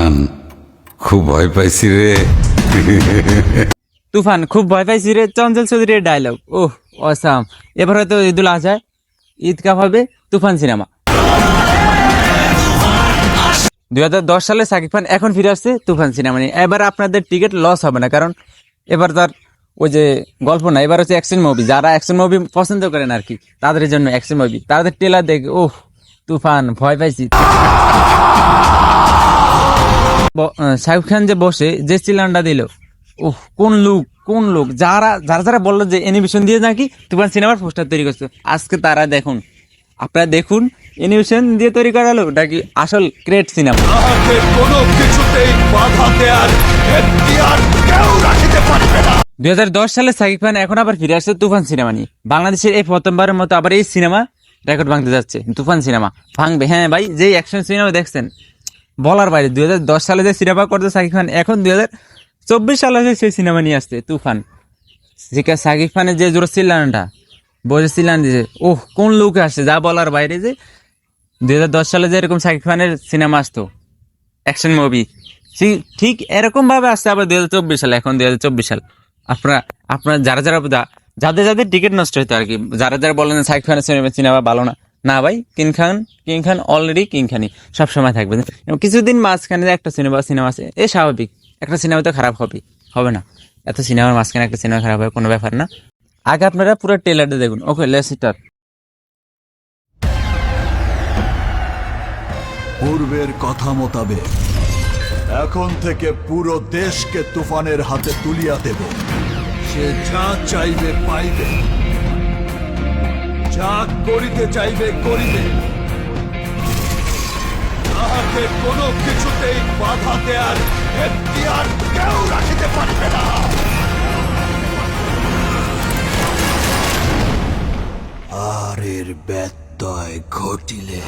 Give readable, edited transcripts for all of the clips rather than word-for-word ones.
তুফান খুব ভয় পাইছি রে। তুফান খুব ভয় পাইছি রে, চঞ্চল চৌধুরীর ডায়লগ। ওহ অসাম। এবার হয়তো ঈদুল আজহায় ঈদ কাপ হবে তুফান সিনেমা। 2010 সালে সাকিব খান এখন ফিরে আসছে তুফান সিনেমা নিয়ে। এবার আপনাদের টিকিট লস হবে না, কারণ এবার তার ওই যে গল্প না, এবার হচ্ছে অ্যাকশন মুভি। যারা অ্যাকশন মুভি পছন্দ করেন আর কি, তাদের জন্য অ্যাকশন মুভি। তাদের ট্রেলার দেখে ওহ তুফান ভয় পাইছি। শাকিব খান যে বসে যে চিল্লানটা দিল, ওহ কোন লোক যারা যারা যারা বললো যে অ্যানিমেশন দিয়ে নাকি তুফান সিনেমার পোস্টার তৈরি করছে, আজকে তারা দেখুন, আপনারা দেখুন অ্যানিমেশন দিয়ে তৈরি করা হলো নাকি আসল গ্রেট সিনেমা। কোনো কিছুতেই বাধা দেওয়ার এখতিয়ার কেউ রাখতে পারবে না। 2010 সালে সাকিব খান এখন আবার ফিরে আসছে তুফান সিনেমা নিয়ে। বাংলাদেশের এই প্রথমবারের মতো আবার এই সিনেমা রেকর্ড ভাঙতে যাচ্ছে। তুফান সিনেমা ভাঙবে, হ্যাঁ ভাই। যে অ্যাকশন সিনেমা দেখছেন বলার বাইরে। 2010 সালে যে সিনেমা করতে সাকিব খান, এখন 2024 সালে সেই সিনেমা নিয়ে আসছে তুফান। সাকিব খানের যে জোর চিল্লানটা বসে চিল্লান দিয়েছে, ওহ কোন লোক আসছে, যা বলার বাইরে। যে 2010 সালে যে এরকম সাকিব খানের সিনেমা আসতো অ্যাকশন মুভি, ঠিক এরকম ভাবে আসছে আবার 2024 সালে। এখন 2024 সাল। আপনারা যাদের টিকিট নষ্ট হইতো আর কি, যারা বলেন সাকিব খানের সিনেমা ভালো না, না ভাই, কিং খান অলরেডি কিং খানই সবসময় থাকবে। কিছুদিন মাঝখানে একটা সিনেমা আছে, এ স্বাভাবিক। একটা সিনেমা তো খারাপ হবে না। এত সিনেমার মাঝখানে একটা সিনেমা খারাপ হয় কোনো ব্যাপার না। আগে আপনারা পুরো ট্রেলারটা দেখুন। ওকে, লেটস স্টার্ট। পূর্বের কথা মোতাবেক এখন থেকে পুরো দেশকে তুফানের হাতে তুলিয়া দেব। সে যা চাইবে পাইবে, যা করিতে চাইবে করিবে। তাহাকে কোনো কিছুতেই বাধা দেওয়ার এখতিয়ার কেউ রাখিতে পারবে না। আর এর ব্যত্যয় ঘটিলে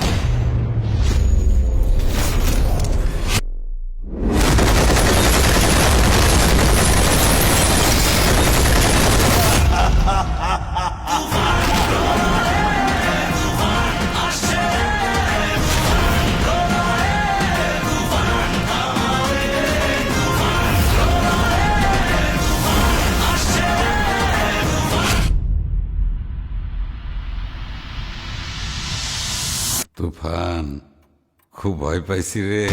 তুফান খুব ভয় পাইছি রে।